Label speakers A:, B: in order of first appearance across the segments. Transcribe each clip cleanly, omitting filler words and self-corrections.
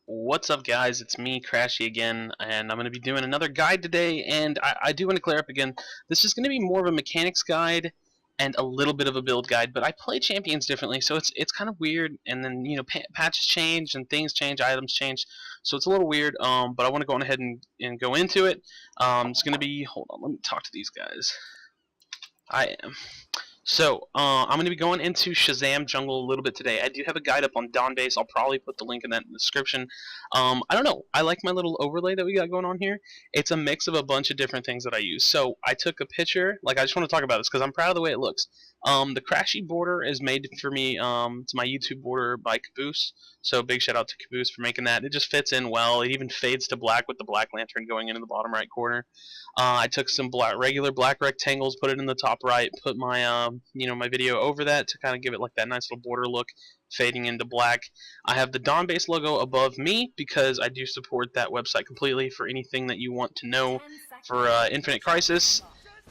A: What's up, guys? It's me, Crashy, again, and I'm going to be doing another guide today. And I do want to clear up again. This is going to be more of a mechanics guide and a little bit of a build guide, but I play champions differently, so it's kind of weird. And then patches change and things change, items change, so it's a little weird. But I want to go on ahead and go into it. It's going to be. Hold on, let me talk to these guys. I am. So, I'm going to be going into Shazam Jungle a little bit today. I do have a guide up on Dawnbase. I'll probably put the link in that in the description. I don't know. I like my little overlay that we got going on here. It's a mix of a bunch of different things that I use. So, I took a picture. I just want to talk about this because I'm proud of the way it looks. The Crashy border is made for me. It's my YouTube border by Caboose. So, big shout out to Caboose for making that. It just fits in well. It even fades to black with the black lantern going into the bottom right corner. I took some regular black rectangles, put it in the top right, put my my video over that to kind of give it like that nice little border look, fading into black. I have the Dawnbase logo above me because I do support that website completely for anything that you want to know for Infinite Crisis.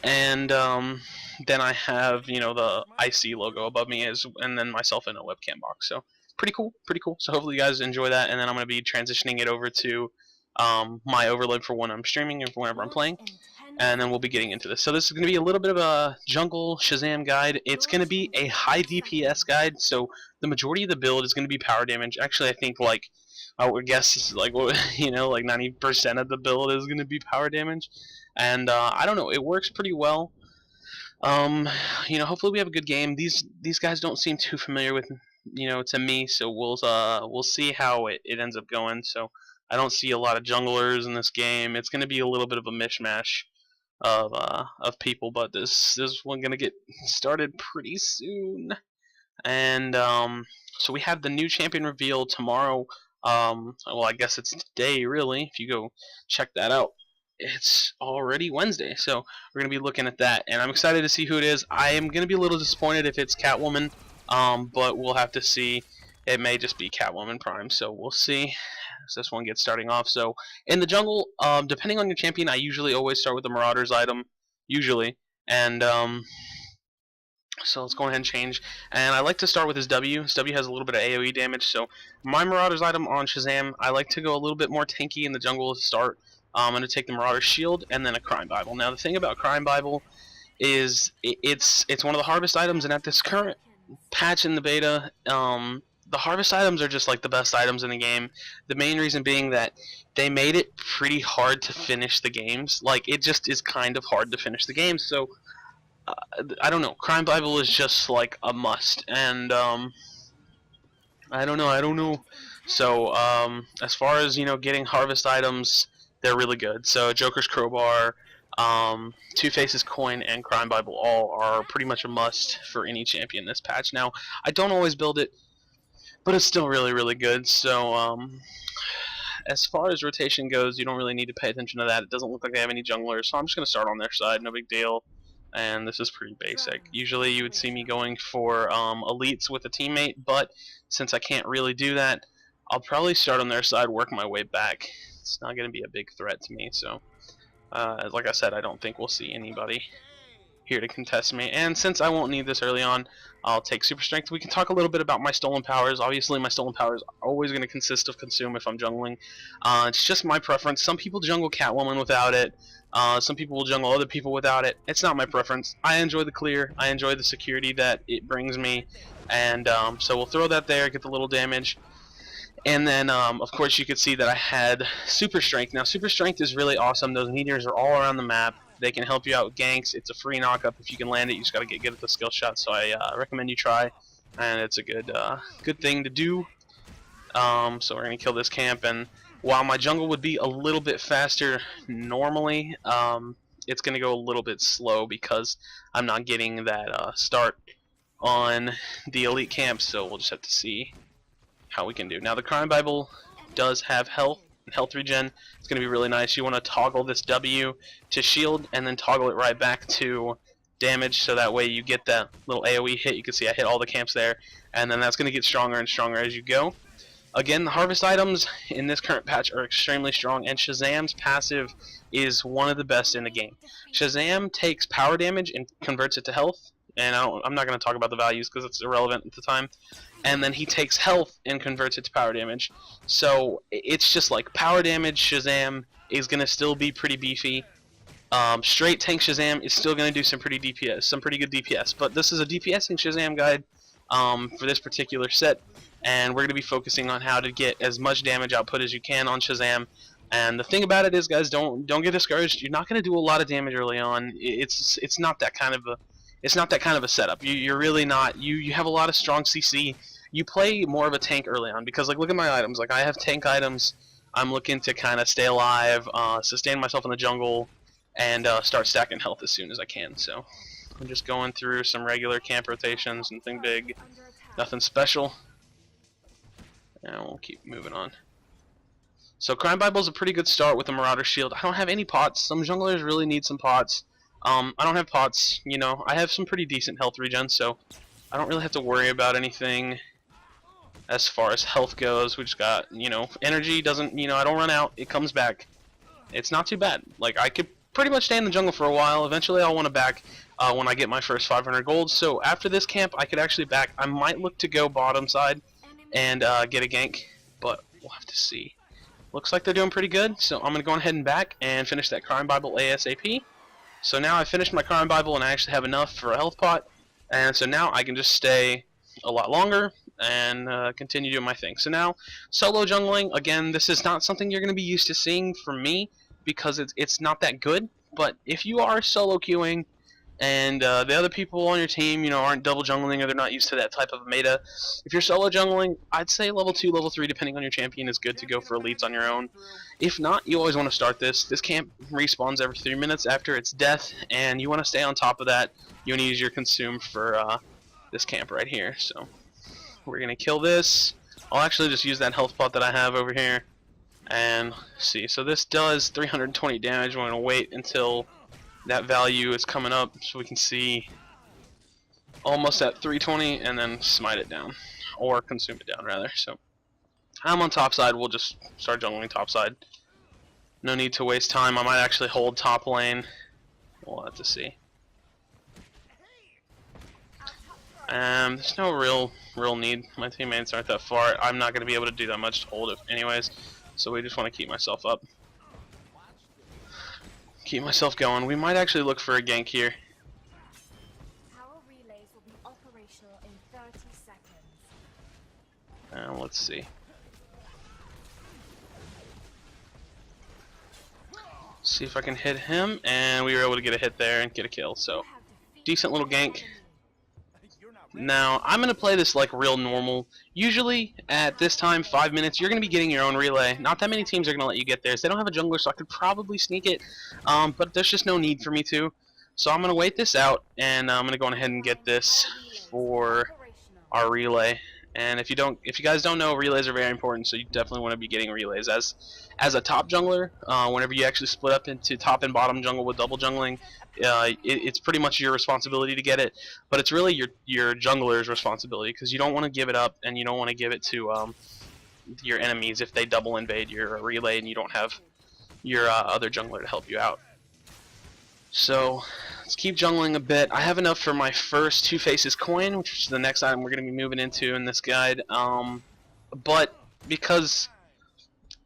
A: And then I have the IC logo above me and then myself in a webcam box. So pretty cool, pretty cool. So hopefully you guys enjoy that, and then I'm going to be transitioning it over to my overlay for when I'm streaming and for whenever I'm playing, and then we'll be getting into this. So this is going to be a little bit of a jungle Shazam guide. It's going to be a high DPS guide, so the majority of the build is going to be power damage. Actually, I think I would guess like 90% of the build is going to be power damage, and I don't know, it works pretty well. Hopefully we have a good game. These guys don't seem too familiar with to me, so we'll see how it ends up going. So I don't see a lot of junglers in this game. It's going to be a little bit of a mishmash of people, but this one's going to get started pretty soon. And so we have the new champion reveal tomorrow. Well, I guess it's today, really. If you go check that out, it's already Wednesday. So we're going to be looking at that, and I'm excited to see who it is. I am going to be a little disappointed if it's Catwoman, but we'll have to see. It may just be Catwoman Prime, so we'll see. So this one gets starting off. So in the jungle, depending on your champion, I usually always start with the Marauder's item, usually. And so let's go ahead and change. And I like to start with his W. His W has a little bit of AoE damage. So my Marauder's item on Shazam, I like to go a little bit more tanky in the jungle to start. I'm going to take the Marauder's Shield and then a Crime Bible. Now the thing about Crime Bible is it's one of the harvest items, and at this current patch in the beta, the harvest items are just like the best items in the game. The main reason being that they made it pretty hard to finish the games. Like, it just is kind of hard to finish the games. So I don't know. Crime Bible is just like a must, and I don't know. So as far as getting harvest items, they're really good. So Joker's Crowbar, Two-Face's Coin, and Crime Bible all are pretty much a must for any champion this patch. Now, I don't always build it, but it's still really, really good. So as far as rotation goes, you don't really need to pay attention to that. It doesn't look like they have any junglers, so I'm just going to start on their side, no big deal. And this is pretty basic. Usually you would see me going for elites with a teammate, but since I can't really do that, I'll probably start on their side, work my way back. It's not going to be a big threat to me, so like I said, I don't think we'll see anybody here to contest me. And since I won't need this early on, I'll take Super Strength. We can talk a little bit about my stolen powers. Obviously, my stolen powers are always going to consist of Consume if I'm jungling. It's just my preference. Some people jungle Catwoman without it. Some people will jungle other people without it. It's not my preference. I enjoy the clear. I enjoy the security that it brings me. And so we'll throw that there, get the little damage. And then, of course, you could see that I had Super Strength. Now, Super Strength is really awesome. Those meteors are all around the map. They can help you out with ganks. It's a free knockup. If you can land it, you just got to get good at the skill shot. So I recommend you try, and it's a good thing to do. So we're going to kill this camp, and while my jungle would be a little bit faster normally, it's going to go a little bit slow because I'm not getting that start on the elite camp, so we'll just have to see how we can do. Now the Crime Bible does have health and health regen. It's going to be really nice. You want to toggle this W to shield and then toggle it right back to damage, so that way you get that little AoE hit. You can see I hit all the camps there, and then that's going to get stronger and stronger as you go. Again, the harvest items in this current patch are extremely strong, and Shazam's passive is one of the best in the game. Shazam takes power damage and converts it to health. and I'm not going to talk about the values because it's irrelevant at the time. And then he takes health and converts it to power damage. So it's just like power damage Shazam is going to still be pretty beefy. Straight tank Shazam is still going to do some pretty DPS, some pretty good DPS. But this is a DPSing Shazam guide for this particular set, and we're going to be focusing on how to get as much damage output as you can on Shazam. And the thing about it is, guys, don't get discouraged. You're not going to do a lot of damage early on. It's not that kind of a setup. You're really not. You have a lot of strong CC. You play more of a tank early on because, like, look at my items. Like, I have tank items. I'm looking to kind of stay alive, sustain myself in the jungle, and start stacking health as soon as I can. So I'm just going through some regular camp rotations, nothing big, nothing special, and we'll keep moving on. So Crime Bible is a pretty good start with the Marauder Shield. I don't have any pots. Some junglers really need some pots. I don't have pots. You know, I have some pretty decent health regen, so I don't really have to worry about anything as far as health goes. We just got, you know, energy doesn't, you know, I don't run out. It comes back. It's not too bad. Like, I could pretty much stay in the jungle for a while. Eventually I'll want to back when I get my first 500 gold. So after this camp, I could actually back. I might look to go bottom side and get a gank, but we'll have to see. Looks like they're doing pretty good, so I'm going to go ahead and back and finish that Crime Bible ASAP. So now I finished my Crime Bible and I actually have enough for a health pot, and so now I can just stay a lot longer and continue doing my thing. So now, solo jungling, again, this is not something you're going to be used to seeing from me because it's not that good, but if you are solo queuing and the other people on your team, you know, aren't double jungling or they're not used to that type of meta, if you're solo jungling, I'd say level 2, level 3, depending on your champion, is good to go for elites on your own. If not, you always want to start this. This camp respawns every 3 minutes after its death, and you want to stay on top of that. You want to use your consume for this camp right here. So we're going to kill this. I'll actually just use that health pot that I have over here. And see, so this does 320 damage. We're going to wait until that value is coming up so we can see almost at 320 and then smite it down, or consume it down rather. So I'm on top side. We'll just start jungling top side. No need to waste time. I might actually hold top lane. We'll have to see. There's no real need. My teammates aren't that far. I'm not going to be able to do that much to hold it anyways, so we just want to keep myself up. Keep myself going. We might actually look for a gank here.
B: Power relays will be operational in 30 seconds.
A: Let's see. See if I can hit him, and we were able to get a hit there and get a kill. So, decent little gank. Now, I'm going to play this like real normal. Usually, at this time, 5 minutes, you're going to be getting your own relay. Not that many teams are going to let you get theirs. They don't have a jungler, so I could probably sneak it. But there's just no need for me to. So I'm going to wait this out, and I'm going to go ahead and get this for our relay. And if you guys don't know, relays are very important, so you definitely want to be getting relays. As a top jungler, whenever you actually split up into top and bottom jungle with double jungling, it's pretty much your responsibility to get it, but it's really your jungler's responsibility, because you don't want to give it up, and you don't want to give it to your enemies if they double invade your relay and you don't have your other jungler to help you out. So let's keep jungling a bit. I have enough for my first Two Faces coin, which is the next item we're going to be moving into in this guide, but because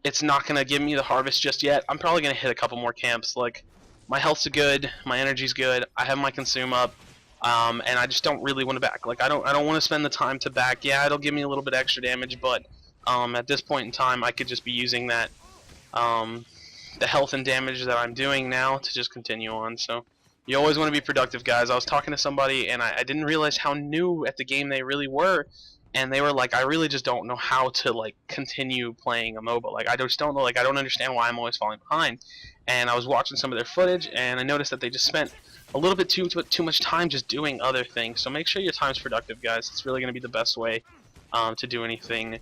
A: it's not going to give me the harvest just yet, I'm probably going to hit a couple more camps. Like, my health's good, my energy's good, I have my consume up, and I just don't really want to back. Like, I don't want to spend the time to back. Yeah, it'll give me a little bit extra damage, but at this point in time, I could just be using that the health and damage that I'm doing now to just continue on. So you always want to be productive, guys. I was talking to somebody, and I didn't realize how new at the game they really were, and they were like, I really just don't know how to like continue playing a MOBA. Like, I just don't know, like, I don't understand why I'm always falling behind. And I was watching some of their footage, and I noticed that they just spent a little bit too much time just doing other things. So make sure your time's productive, guys. It's really going to be the best way to do anything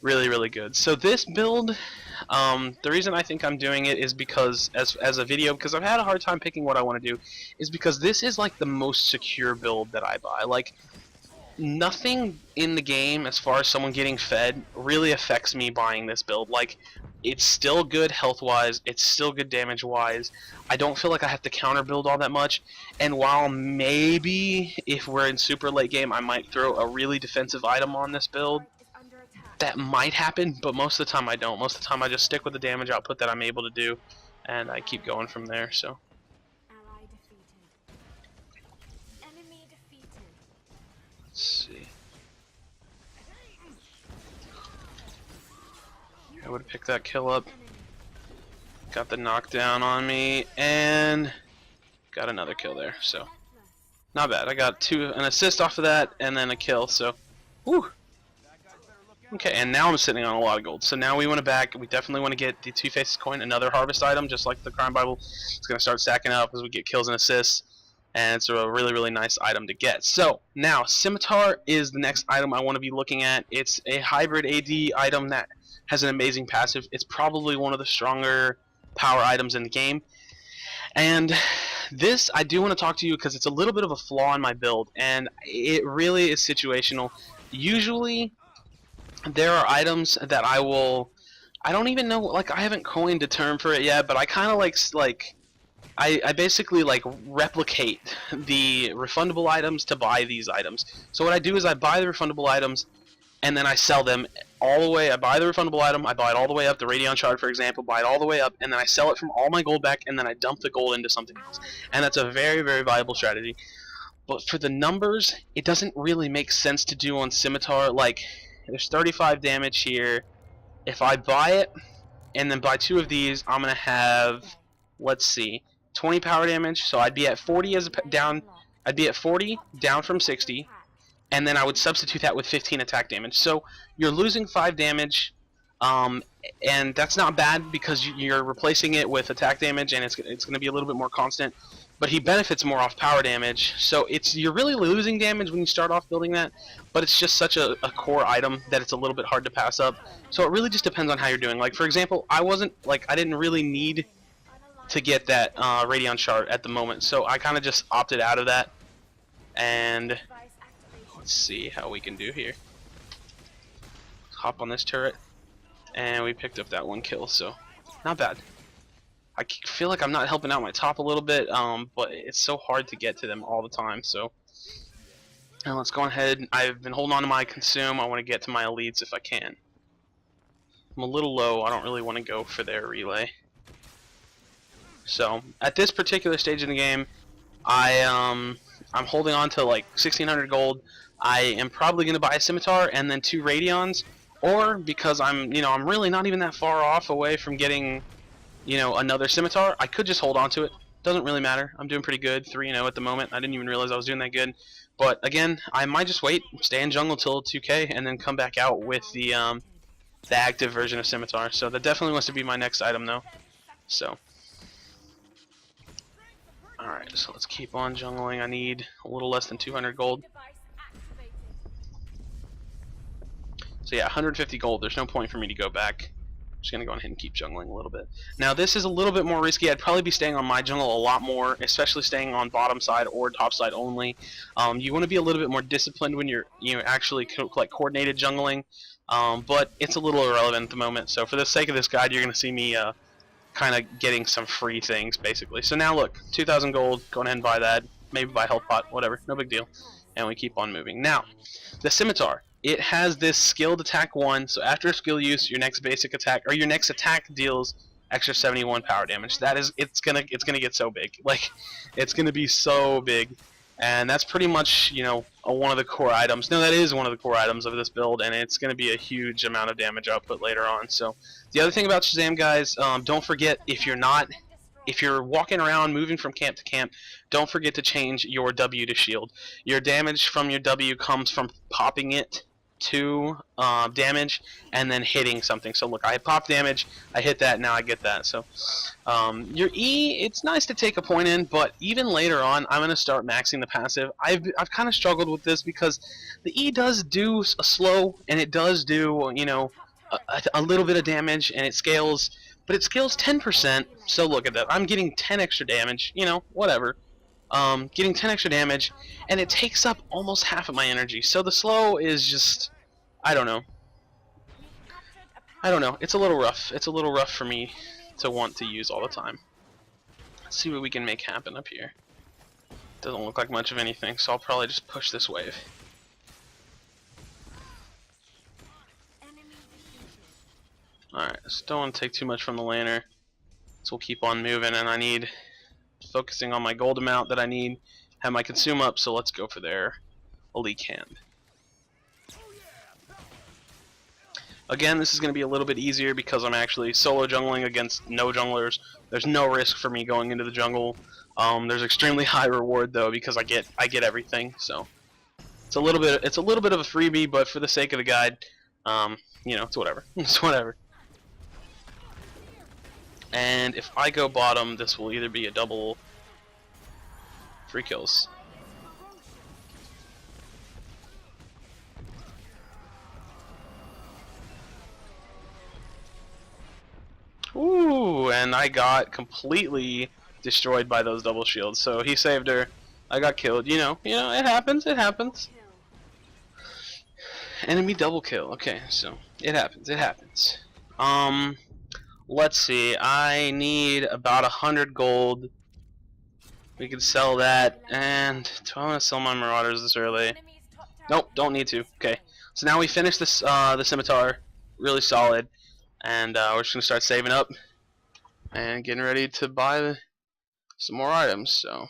A: really, really good. So this build, the reason I think I'm doing it is because, as a video, because I've had a hard time picking what I want to do, is because this is like the most secure build that I buy. Like, nothing in the game as far as someone getting fed really affects me buying this build. Like, it's still good health-wise, it's still good damage-wise. I don't feel like I have to counter-build all that much, and while maybe if we're in super late game I might throw a really defensive item on this build,
B: Is under attack.
A: that might happen, but most of the time I don't. Most of the time I just stick with the damage output that I'm able to do, and I keep going from there, so.
B: Ally defeated. Enemy defeated.
A: Let's see. I would pick that kill up.
B: Enemy.
A: Got the knockdown on me, and got another kill there, so.
B: Relentless.
A: Not bad. I got an assist off of that, and then a kill, so. Whew. Okay, and now I'm sitting on a lot of gold. So now we want to back. We definitely want to get the Two Faces coin, another harvest item, just like the Crime Bible. It's going to start stacking up as we get kills and assists, and it's a really, really nice item to get. So now Scimitar is the next item I want to be looking at. It's a hybrid AD item that has an amazing passive. It's probably one of the stronger power items in the game. And this, I do want to talk to you because it's a little bit of a flaw in my build, and it really is situational. Usually, there are items that I don't even know, like, I haven't coined a term for it yet, but I kind of I basically like replicate the refundable items to buy these items. So what I do is I buy the refundable items and then I sell them all the way. I buy the refundable item, I buy it all the way up, the Radion Shard for example, buy it all the way up, and then I sell it from all my gold back, and then I dump the gold into something else. And that's a very, very viable strategy. But for the numbers, it doesn't really make sense to do on Scimitar. Like, there's 35 damage here. If I buy it and then buy 2 of these, I'm gonna have, let's see, 20 power damage. So I'd be at 40 as a down. I'd be at 40 down from 60, and then I would substitute that with 15 attack damage. So you're losing 5 damage, and that's not bad because you're replacing it with attack damage, and it's going to be a little bit more constant. But he benefits more off power damage, so you're really losing damage when you start off building that, but it's just such a core item that it's a little bit hard to pass up. So it really just depends on how you're doing. Like, for example, I didn't really need to get that Radion Shard at the moment, so I kind of just opted out of that. And
B: Device activation.
A: let's see how we can do here. Hop on this turret, and we picked up that 1 kill, so not bad. I feel like I'm not helping out my top a little bit, but it's so hard to get to them all the time. So now let's go ahead. I've been holding on to my consume. I want to get to my elites if I can. I'm a little low. I don't really want to go for their relay. So at this particular stage in the game, I'm holding on to like 1,600 gold. I am probably going to buy a Scimitar and then 2 Radions, or because I'm really not even that far off away from getting, another Scimitar, I could just hold on to it. Doesn't really matter. I'm doing pretty good, 3-0 at the moment. I didn't even realize I was doing that good. But again, I might just wait, stay in jungle till 2K, and then come back out with the active version of Scimitar. So that definitely wants to be my next item, though. So. Alright, so let's keep on jungling. I need a little less than 200 gold.
B: Device activated.
A: So yeah, 150 gold. There's no point for me to go back. I'm just going to go ahead and keep jungling a little bit. Now this is a little bit more risky. I'd probably be staying on my jungle a lot more, especially staying on bottom side or top side only. You want to be a little bit more disciplined when you're actually like coordinated jungling, but it's a little irrelevant at the moment. So for the sake of this guide, you're going to see me kind of getting some free things basically. So now look, 2,000 gold, go ahead and buy that, maybe buy health pot, whatever, no big deal. And we keep on moving. Now, the Scimitar, it has this skilled attack 1, so after skill use, your next basic attack, or your next attack deals extra 71 power damage. It's gonna get so big. Like, it's gonna be so big. And that's pretty much, one of the core items. No, that is one of the core items of this build, and it's going to be a huge amount of damage output later on. So, the other thing about Shazam, guys, don't forget, if you're walking around, moving from camp to camp, don't forget to change your W to shield. Your damage from your W comes from popping it to damage and then hitting something. So look, I pop damage, I hit that, now I get that. So your E, it's nice to take a point in, but even later on, I'm going to start maxing the passive. I've kind of struggled with this because the E does do a slow, and it does do, a little bit of damage, and it scales, but it scales 10%. So look at that. I'm getting 10 extra damage, whatever. Getting 10 extra damage, and it takes up almost half of my energy. So the slow is just, I don't know. I don't know. It's a little rough. It's a little rough for me to want to use all the time. Let's see what we can make happen up here. Doesn't look like much of anything, so I'll probably just push this wave. Alright, so don't want to take too much from the laner. So we'll keep on moving, and I need focusing on my gold amount that I need. Have my consume up, so let's go for their elite hand. Again, this is going to be a little bit easier because I'm actually solo jungling against no junglers. There's no risk for me going into the jungle. There's extremely high reward though because I get everything. So it's a little bit of a freebie, but for the sake of the guide, you know, it's whatever. It's whatever. And if I go bottom, this will either be a double 3 kills. Ooh, and I got completely destroyed by those double shields. So he saved her. I got killed. You know, it happens. It happens. Enemy double kill. Okay, so it happens. It happens. Let's see. I need about 100 gold. We could sell that. And do I want to sell my marauders this early? Nope, don't need to. Okay. So now we finish this the scimitar. Really solid. And we're just going to start saving up and getting ready to buy some more items. So,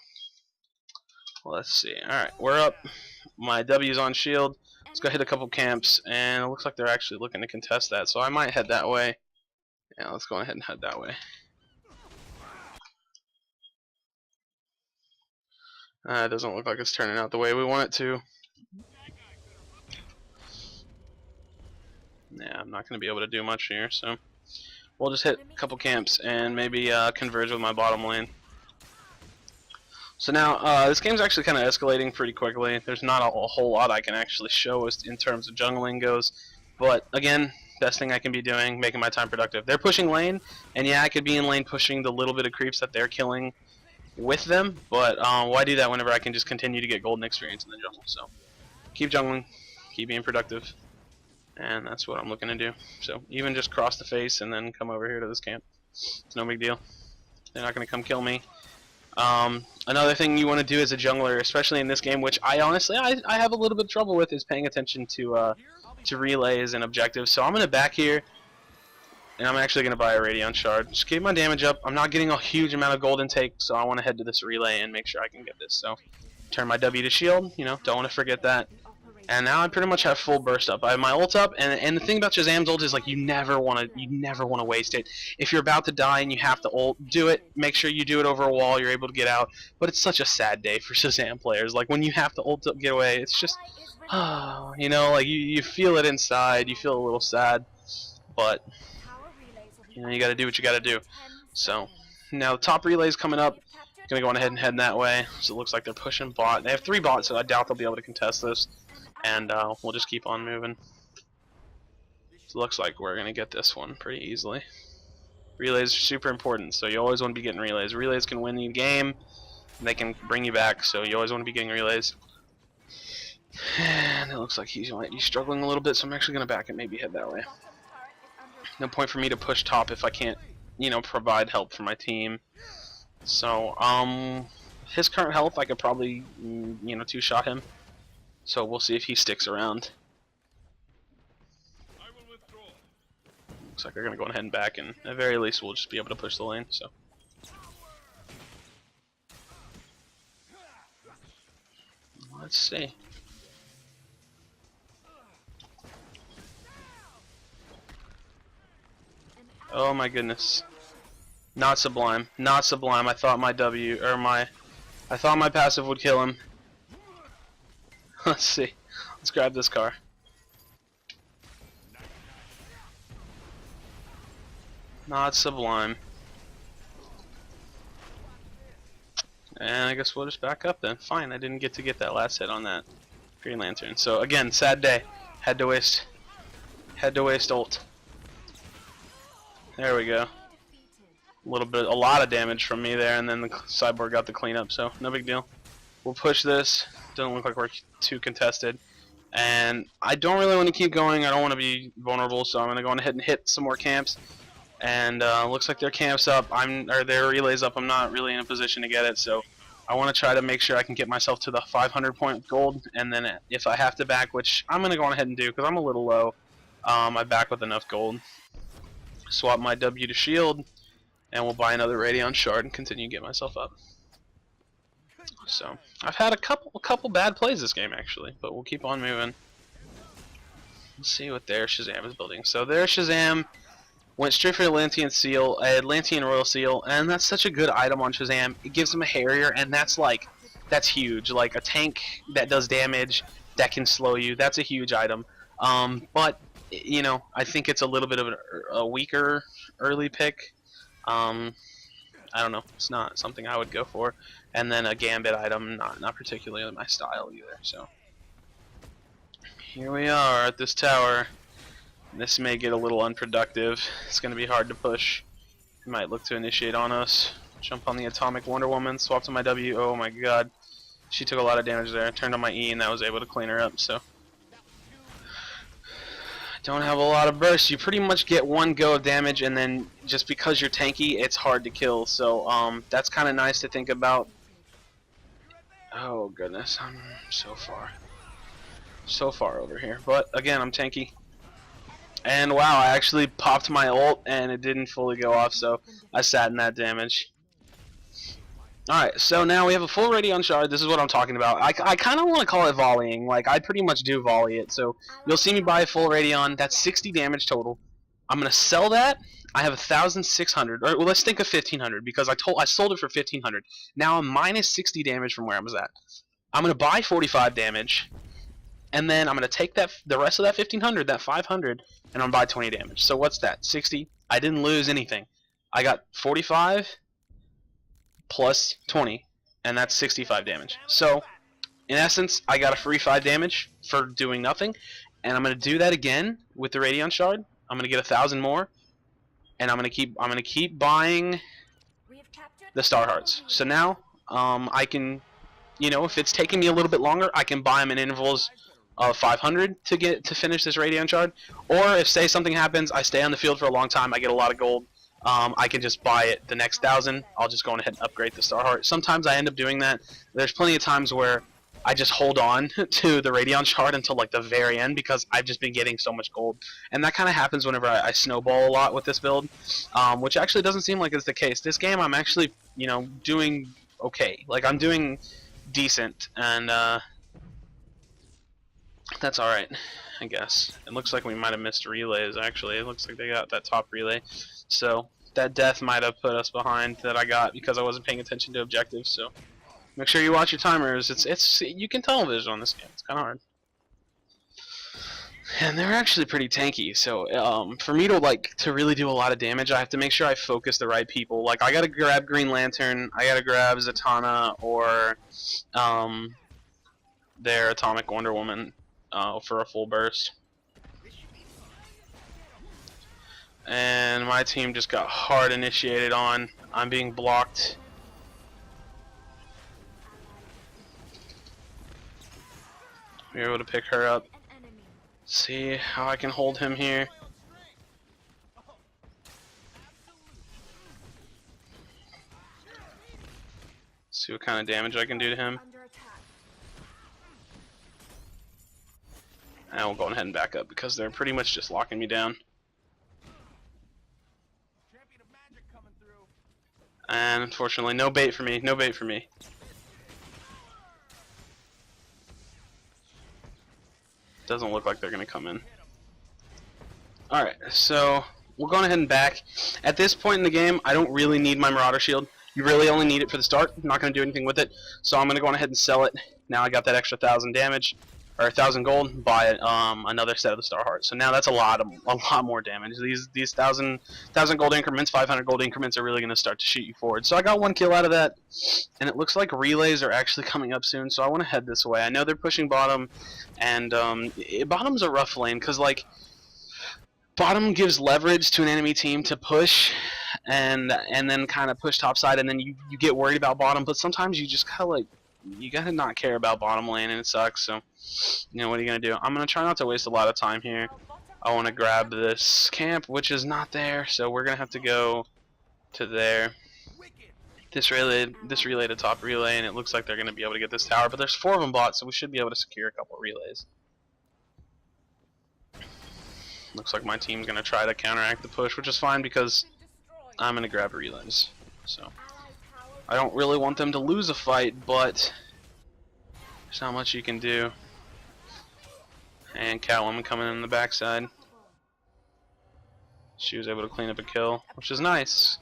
A: let's see. Alright, we're up. My W's on shield. Let's go hit a couple camps. And it looks like they're actually looking to contest that. So I might head that way. Yeah, let's go ahead and head that way. It doesn't look like it's turning out the way we want it to. Yeah, I'm not going to be able to do much here, so we'll just hit a couple camps and maybe converge with my bottom lane. So now, this game's actually kind of escalating pretty quickly. There's not a whole lot I can actually show us in terms of jungling goes, but again, best thing I can be doing, making my time productive. They're pushing lane, and yeah, I could be in lane pushing the little bit of creeps that they're killing with them, but why do that whenever I can just continue to get golden experience in the jungle? So keep jungling, keep being productive. And that's what I'm looking to do. So even just cross the face and then come over here to this camp. It's no big deal. They're not going to come kill me. Another thing you want to do as a jungler, especially in this game, which I honestly I have a little bit of trouble with, is paying attention to relays and objectives. So I'm going to back here, and I'm actually going to buy a Radiant Shard. Just keep my damage up. I'm not getting a huge amount of gold intake, so I want to head to this relay and make sure I can get this. So turn my W to shield. You know, don't want to forget that. And now I pretty much have full burst up. I have my ult up, and the thing about Shazam's ult is like you never want to waste it. If you're about to die and you have to ult, do it. Make sure you do it over a wall. You're able to get out. But it's such a sad day for Shazam players. Like when you have to ult up, get away. It's just, you know, like you feel it inside. You feel a little sad, but you know you got to do what you got to do. So now the top relay's coming up. Gonna go on ahead and head that way. So it looks like they're pushing bot. They have 3 bots, so I doubt they'll be able to contest this. And we'll just keep on moving. So it looks like we're going to get this one pretty easily. Relays are super important, so you always want to be getting relays. Relays can win the game, and they can bring you back, so you always want to be getting relays. And it looks like he might be struggling a little bit, so I'm actually going to back it, maybe head that way. No point for me to push top if I can't, you know, provide help for my team. So, his current health, I could probably, you know, 2-shot him. So we'll see if he sticks around. Looks like they're gonna go ahead and back, and at the very least we'll just be able to push the lane. So let's see. Oh my goodness! Not sublime. Not sublime. I thought my I thought my passive would kill him. Let's see. Let's grab this car. Not sublime. And I guess we'll just back up then. Fine, I didn't get to get that last hit on that Green Lantern. So again, sad day. Had to waste ult. There we go. A lot of damage from me there, and then the Cyborg got the cleanup, so no big deal. We'll push this. Doesn't look like we're too contested. And I don't really want to keep going. I don't want to be vulnerable, so I'm going to go ahead and hit some more camps. And looks like their camp's up. Their relay's up. I'm not really in a position to get it, so I want to try to make sure I can get myself to the 500 point gold. And then if I have to back, which I'm going to go ahead and do because I'm a little low, I back with enough gold. Swap my W to shield, and we'll buy another Radion shard and continue to get myself up. So I've had a couple bad plays this game actually, but we'll keep on moving. Let's see what their Shazam is building. So their Shazam went straight for Atlantean Seal, Atlantean Royal Seal, and that's such a good item on Shazam. It gives him a Harrier, and that's huge. Like a tank that does damage that can slow you. That's a huge item. But you know, I think it's a little bit of a weaker early pick. I don't know. It's not something I would go for. And then a Gambit item, not particularly my style either. So here we are at this tower. This may get a little unproductive. It's going to be hard to push. He might look to initiate on us. Jump on the Atomic Wonder Woman. Swap to my W. Oh my god. She took a lot of damage there. I turned on my E and that was able to clean her up. So don't have a lot of burst. You pretty much get one go of damage, and then just because you're tanky, it's hard to kill. So that's kind of nice to think about. Oh goodness, I'm so far over here. But again, I'm tanky. And wow, I actually popped my ult, and it didn't fully go off, so I sat in that damage. Alright, so now we have a full Radion shard. This is what I'm talking about. I kind of want to call it volleying. Like, I pretty much do volley it. So you'll see me buy a full Radion. That's 60 damage total. I'm going to sell that. I have 1,600. Or, well, let's think of 1,500 because I sold it for 1,500. Now I'm minus 60 damage from where I was at. I'm going to buy 45 damage. And then I'm going to take the rest of that 1,500, that 500, and I'm going to buy 20 damage. So what's that? 60. I didn't lose anything. I got 45... plus 20, and that's 65 damage. So, in essence, I got a free 5 damage for doing nothing, and I'm gonna do that again with the Radion shard. I'm gonna get 1,000 more, and I'm gonna keep buying the Star Hearts. So now, I can, you know, if it's taking me a little bit longer, I can buy them in intervals of 500 to finish this Radion shard. Or if say something happens, I stay on the field for a long time, I get a lot of gold. I can just buy it the next 1,000. I'll just go ahead and upgrade the Star Heart. Sometimes I end up doing that. There's plenty of times where I just hold on to the Radion shard until like the very end because I've just been getting so much gold. And that kind of happens whenever I snowball a lot with this build, which actually doesn't seem like it's the case. This game I'm actually, you know, doing okay. Like I'm doing decent, and that's alright, I guess. It looks like we might have missed relays actually. It looks like they got that top relay. So that death might have put us behind that I got because I wasn't paying attention to objectives. So make sure you watch your timers. It's you can tunnel vision on this game. It's kind of hard. And they're actually pretty tanky. So for me to really do a lot of damage, I have to make sure I focus the right people. Like I gotta grab Green Lantern, I gotta grab Zatanna or their Atomic Wonder Woman for a full burst. And my team just got hard initiated on. I'm being blocked. We were able to pick her up. See how I can hold him here. See what kind of damage I can do to him. And we'll go ahead and back up because they're pretty much just locking me down. And unfortunately, no bait for me. No bait for me. Doesn't look like they're going to come in. Alright, so we're going ahead and back. At this point in the game, I don't really need my Marauder Shield. You really only need it for the start. I'm not going to do anything with it. So I'm going to go ahead and sell it. Now I got that extra 1,000 damage. Or 1,000 gold, buy another set of the Star Hearts. So now that's a lot more damage. These 1,000 gold increments, 500 gold increments are really going to start to shoot you forward. So I got one kill out of that, and it looks like relays are actually coming up soon. So I want to head this way. I know they're pushing bottom, and bottom's a rough lane because like bottom gives leverage to an enemy team to push, and then kind of push topside, and then you get worried about bottom. But sometimes you just kind of like you gotta not care about bottom lane, and it sucks. So, you know, what are you gonna do? I'm gonna try not to waste a lot of time here. I want to grab this camp, which is not there, so we're gonna have to go to there. This relay to top relay, and it looks like they're gonna be able to get this tower. But there's 4 of them bought, so we should be able to secure a couple relays. Looks like my team's gonna try to counteract the push, which is fine because I'm gonna grab relays. So I don't really want them to lose a fight, but there's not much you can do. And Catwoman coming in the backside. She was able to clean up a kill, which is nice.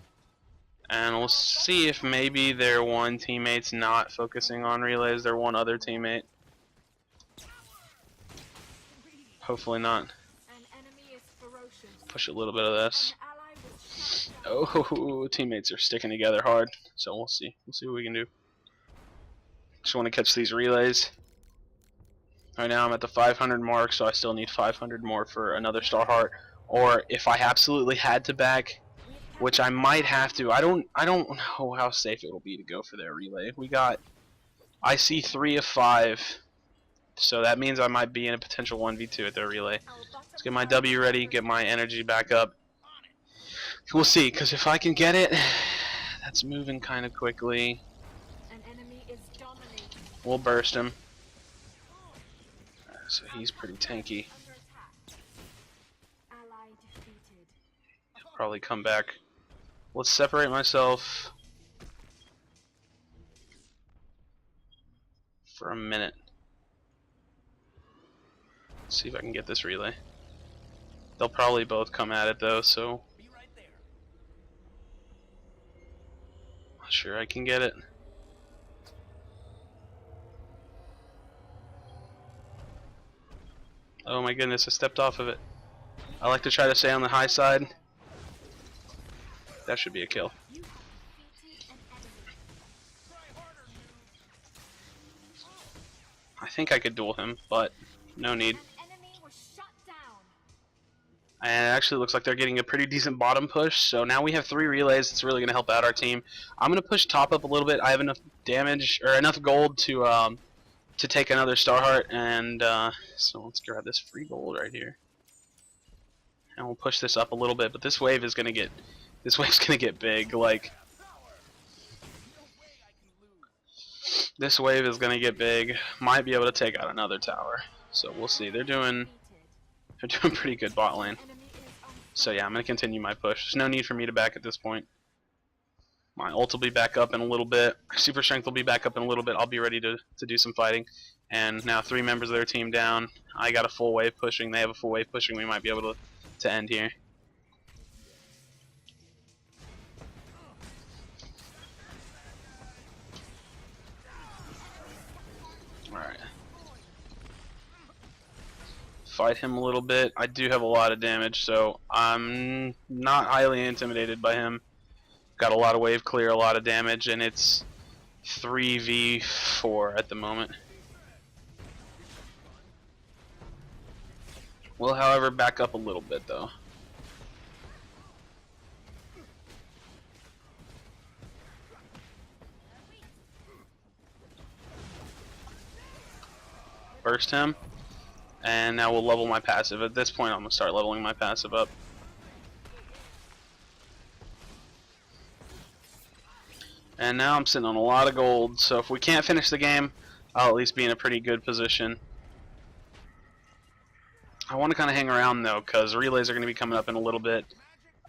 A: And we'll see if maybe their one teammate's not focusing on relays, their one other teammate. Hopefully not. Push a little bit of this. Oh, teammates are sticking together hard, so we'll see. We'll see what we can do. Just want to catch these relays. Right now I'm at the 500 mark, so I still need 500 more for another star heart. Or if I absolutely had to back, which I might have to. I don't know how safe it will be to go for their relay. I see 3 of 5, so that means I might be in a potential 1v2 at their relay. Let's get my W ready, get my energy back up. We'll see, because if I can get it, that's moving kind of quickly. We'll burst him. So he's pretty tanky. He'll probably come back. Let's separate myself for a minute. Let's see if I can get this relay. They'll probably both come at it though, so not sure I can get it. Oh my goodness, I stepped off of it. I like to try to stay on the high side. That should be a kill. I think I could duel him, but no need. And it actually looks like they're getting a pretty decent bottom push, so now we have 3 relays. It's really going to help out our team. I'm going to push top up a little bit. I have enough damage, or enough gold to take another star heart, and so let's grab this free gold right here. And we'll push this up a little bit, but this wave is going to get big. Like, this wave is going to get big. Might be able to take out another tower. So we'll see. They're doing pretty good bot lane. So yeah, I'm going to continue my push. There's no need for me to back at this point. My ult will be back up in a little bit. Super strength will be back up in a little bit. I'll be ready to do some fighting. And now 3 members of their team down. I got a full wave pushing. They have a full wave pushing. We might be able to end here. Alright. Fight him a little bit. I do have a lot of damage, so I'm not highly intimidated by him. Got a lot of wave clear, a lot of damage, and it's 3v4 at the moment. We'll, however, back up a little bit, though. Burst him, and now we'll level my passive. At this point, I'm going to start leveling my passive up. And now I'm sitting on a lot of gold, so if we can't finish the game, I'll at least be in a pretty good position. I want to kind of hang around though, because relays are going to be coming up in a little bit.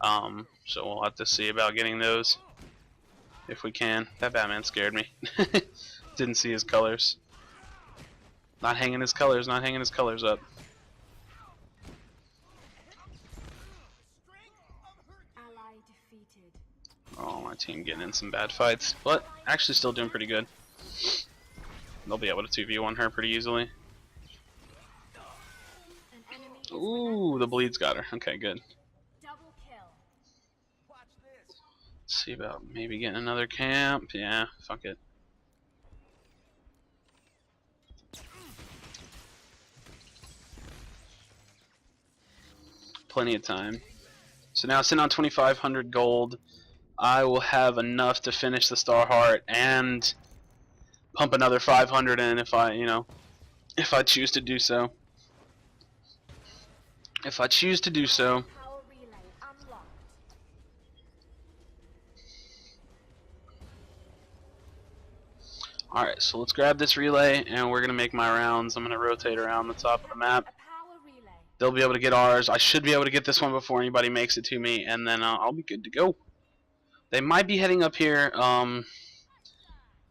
A: So we'll have to see about getting those if we can. That Batman scared me. Didn't see his colors. Not hanging his colors up. Oh, my team getting in some bad fights, but actually still doing pretty good. They'll be able to 2v1 her pretty easily. Ooh, the bleed's got her. Okay, good. Let's see about maybe getting another camp. Yeah, fuck it. Plenty of time. So now sitting on 2,500 gold. I will have enough to finish the Star Heart and pump another 500 in if I, if I choose to do so. If I choose to do so.
B: Power relay unlocked.
A: Alright, so let's grab this relay and we're gonna make my rounds. I'm gonna rotate around the top of the map.
B: A power relay.
A: They'll be able to get ours. I should be able to get this one before anybody makes it to me, and then I'll be good to go. They might be heading up here,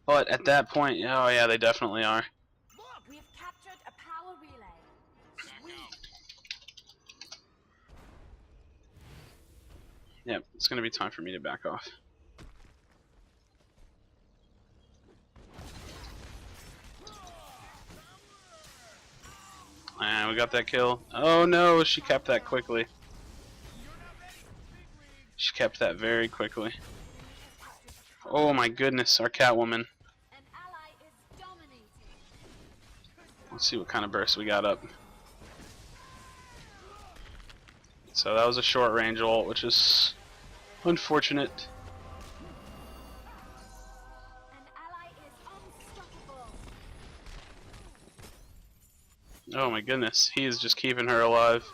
A: but at that point, oh yeah, they definitely are.
B: We've captured a power relay.
A: Yep, it's gonna be time for me to back off. And we got that kill. Oh no, she kept that quickly. She kept that very quickly. Oh my goodness, our Catwoman.
B: An ally is dominating.
A: Let's see what kind of burst we got up. So that was a short range ult, which is unfortunate.
B: An ally is unstoppable.
A: Oh my goodness, he is just keeping her alive.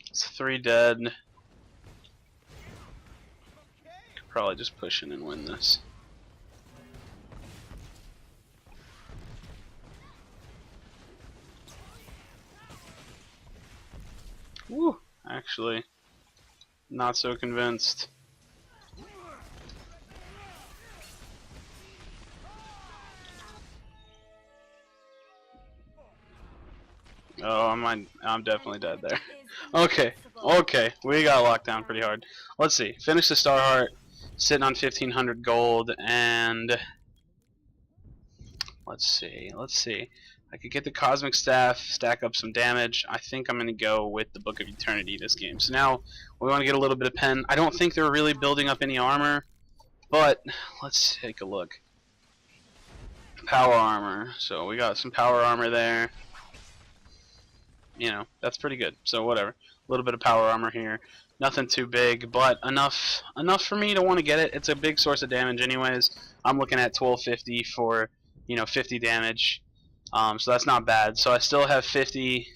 A: It's 3 dead. Could probably just push in and win this. Woo! Actually, not so convinced. Oh, I'm definitely dead there. Okay, we got locked down pretty hard. Let's see. Finish the Star Heart, sitting on 1,500 gold, and let's see. I could get the Cosmic Staff, stack up some damage. I think I'm gonna go with the Book of Eternity this game. So now we want to get a little bit of pen. I don't think they're really building up any armor, but let's take a look. Power armor. So we got some power armor there. That's pretty good. So whatever. A little bit of power armor here. Nothing too big, but enough for me to want to get it. It's a big source of damage anyways. I'm looking at 1250 for, 50 damage. So that's not bad. So I still have 50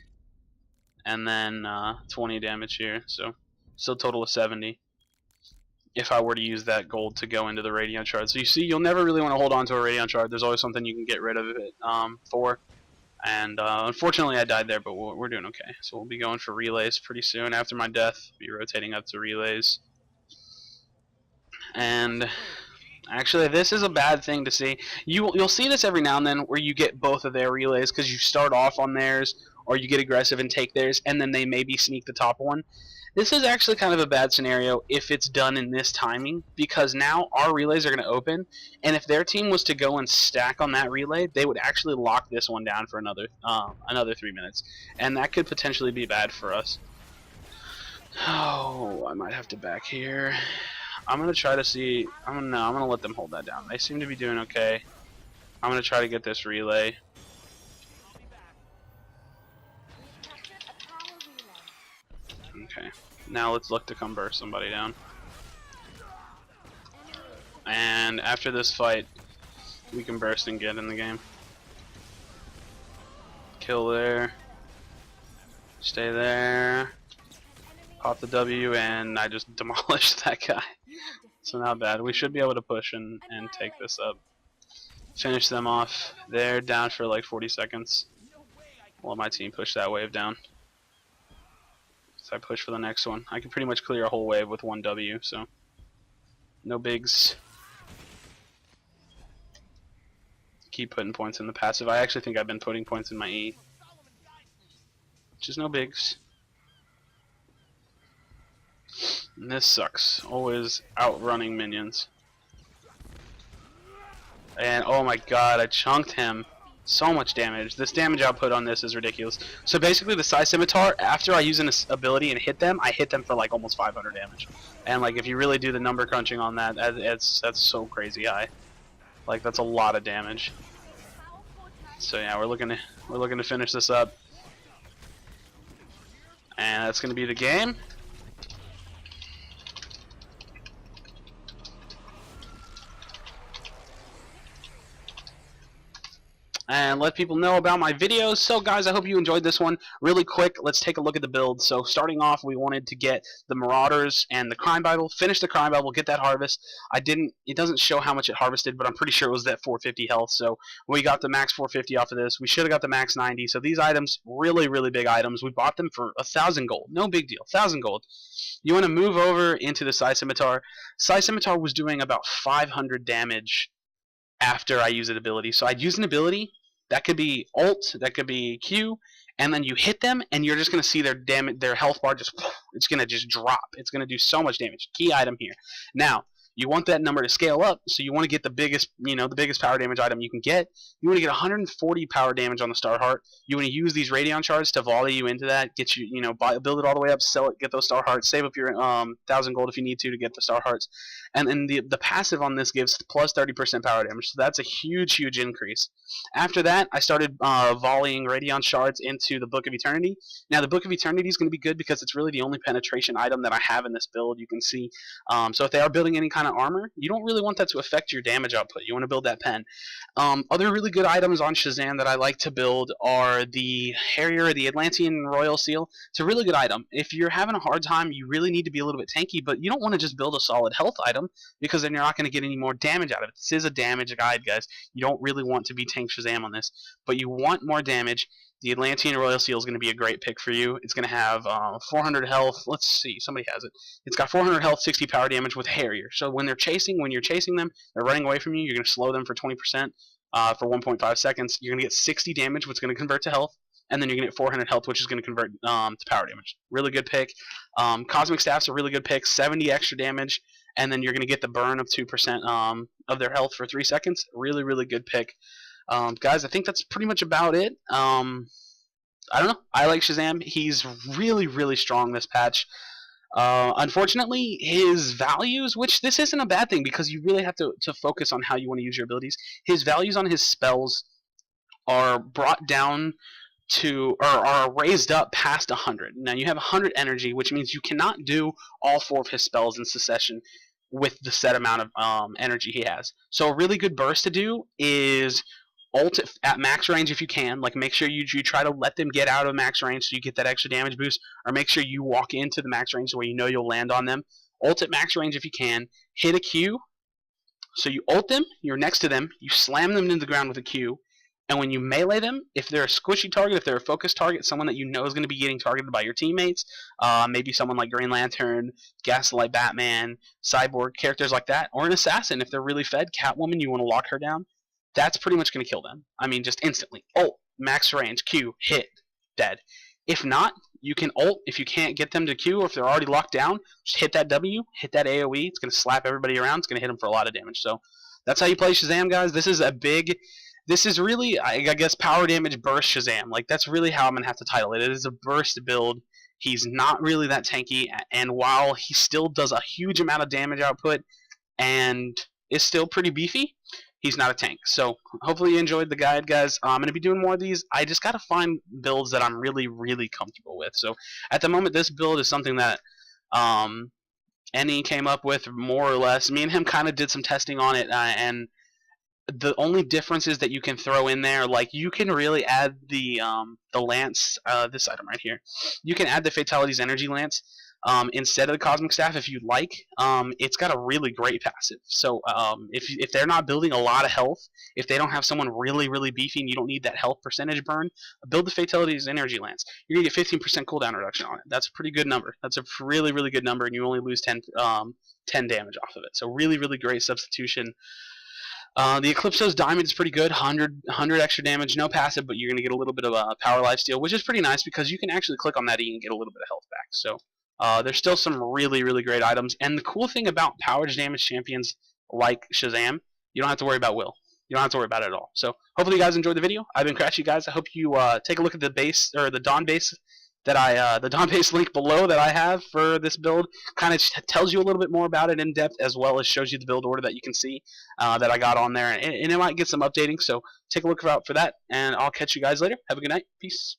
A: and then 20 damage here. So still total of 70 if I were to use that gold to go into the Radiant Shard. So you see, you'll never really want to hold on to a Radiant Shard. There's always something you can get rid of it for. And unfortunately I died there, but we're doing okay. So we'll be going for relays pretty soon. After my death, be rotating up to relays. And actually, this is a bad thing to see. You'll see this every now and then where you get both of their relays because you start off on theirs, or you get aggressive and take theirs, and then they maybe sneak the top one. This is actually kind of a bad scenario if it's done in this timing, because now our relays are going to open, and if their team was to go and stack on that relay, they would actually lock this one down for another 3 minutes, and that could potentially be bad for us. Oh, I might have to back here. I'm gonna try to see. I'm gonna let them hold that down. They seem to be doing okay. I'm gonna try to get this relay. Okay. Now let's look to come burst somebody down. And after this fight, we can burst and get in the game. Kill there. Stay there. Pop the W, and I just demolished that guy. So not bad. We should be able to push and take this up. Finish them off. They're down for like 40 seconds. While my team push that wave down. So I push for the next one. I can pretty much clear a whole wave with one W, so no bigs. Keep putting points in the passive. I actually think I've been putting points in my E. Which is no bigs. And this sucks. Always outrunning minions. And oh my god, I chunked him. So much damage. This damage output on this is ridiculous. So basically the Psy Scimitar, after I use an ability and hit them, I hit them for like almost 500 damage. And like if you really do the number crunching on that, that's so crazy high. Like that's a lot of damage. So yeah, we're looking to finish this up. And that's going to be the game. And let people know about my videos. So guys, I hope you enjoyed this one. Really quick, let's take a look at the build. So starting off, we wanted to get the Marauders and the Crime Bible. Finish the Crime Bible, get that harvest. It doesn't show how much it harvested, but I'm pretty sure it was that 450 health. So we got the max 450 off of this. We should have got the max 90. So these items, really, really big items. We bought them for 1,000 gold. No big deal, 1,000 gold. You want to move over into the Sai Scimitar. Sai Scimitar was doing about 500 damage after I use an ability. So I'd use an ability, that could be ult, that could be Q, and then you hit them and you're just going to see their health bar just, it's going to just drop. It's going to do so much damage. Key item here. Now, you want that number to scale up, so you want to get the biggest, the biggest power damage item you can get. You want to get 140 power damage on the Star Heart. You want to use these Radion shards to volley you into that, get you, build it all the way up, sell it, get those Star Hearts, save up your 1,000 gold if you need to get the Star Hearts. And then the passive on this gives plus 30% power damage, so that's a huge, huge increase. After that, I started volleying Radion shards into the Book of Eternity. Now, the Book of Eternity is going to be good because it's really the only penetration item that I have in this build. You can see, so if they are building any kind of armor, you don't really want that to affect your damage output. You want to build that pen. Other really good items on Shazam that I like to build are the Harrier, the Atlantean Royal Seal. It's a really good item. If you're having a hard time, you really need to be a little bit tanky, but you don't want to just build a solid health item because then you're not going to get any more damage out of it. This is a damage guide, guys. You don't really want to be tank Shazam on this, but you want more damage. The Atlantean Royal Seal is going to be a great pick for you. It's going to have 400 health. Let's see. Somebody has it. It's got 400 health, 60 power damage with Harrier. So when you're chasing them, they're running away from you. You're going to slow them for 20% for 1.5 seconds. You're going to get 60 damage, which is going to convert to health. And then you're going to get 400 health, which is going to convert to power damage. Really good pick. Cosmic Staff's a really good pick. 70 extra damage. And then you're going to get the burn of 2% of their health for 3 seconds. Really, really good pick. Guys, I think that's pretty much about it. I don't know. I like Shazam. He's really, really strong this patch. Unfortunately, his values, which this isn't a bad thing because you really have to focus on how you want to use your abilities. His values on his spells are brought down to, or are raised up past 100. Now you have 100 energy, which means you cannot do all 4 of his spells in succession with the set amount of energy he has. So a really good burst to do is ult at max range if you can. Like, make sure you try to let them get out of max range so you get that extra damage boost, or make sure you walk into the max range where you know you'll land on them. Ult at max range if you can. Hit a Q. So you ult them, you're next to them, you slam them into the ground with a Q, and when you melee them, if they're a squishy target, if they're a focused target, someone that you know is going to be getting targeted by your teammates, maybe someone like Green Lantern, Gaslight Batman, Cyborg, characters like that, or an assassin if they're really fed, Catwoman, you want to lock her down, that's pretty much going to kill them. I mean, just instantly. Ult, max range, Q, hit, dead. If not, you can ult. If you can't get them to Q, or if they're already locked down, just hit that W, hit that AoE. It's going to slap everybody around. It's going to hit them for a lot of damage. So that's how you play Shazam, guys. This is really, I guess, power damage burst Shazam. Like, that's really how I'm going to have to title it. It is a burst build. He's not really that tanky, and while he still does a huge amount of damage output and is still pretty beefy, he's not a tank. So hopefully you enjoyed the guide, guys. I'm going to be doing more of these. I just got to find builds that I'm really, really comfortable with. So at the moment, this build is something that Annie came up with, more or less. Me and him kind of did some testing on it, and the only difference is that you can throw in there, like, you can really add the lance, this item right here. You can add the Fatality's Energy Lance instead of the Cosmic Staff if you'd like. It's got a really great passive. So if they're not building a lot of health, if they don't have someone really, really beefy and you don't need that health percentage burn, build the Fatality's Energy Lance. You're going to get 15% cooldown reduction on it. That's a pretty good number. That's a really, really good number, and you only lose 10 damage off of it. So really, really great substitution. The Eclipso's Diamond is pretty good, 100 extra damage, no passive, but you're going to get a little bit of a power lifesteal, which is pretty nice because you can actually click on that E and get a little bit of health back. So there's still some really, really great items. And the cool thing about power damage champions like Shazam, you don't have to worry about Will. You don't have to worry about it at all. So hopefully you guys enjoyed the video. I've been Cratchy, guys. I hope you take a look at the base, or the Dawn base that the Dawn base link below that I have for this build. Kind of tells you a little bit more about it in depth, as well as shows you the build order that you can see that I got on there, and it might get some updating. So take a look out for that, and I'll catch you guys later. Have a good night. Peace.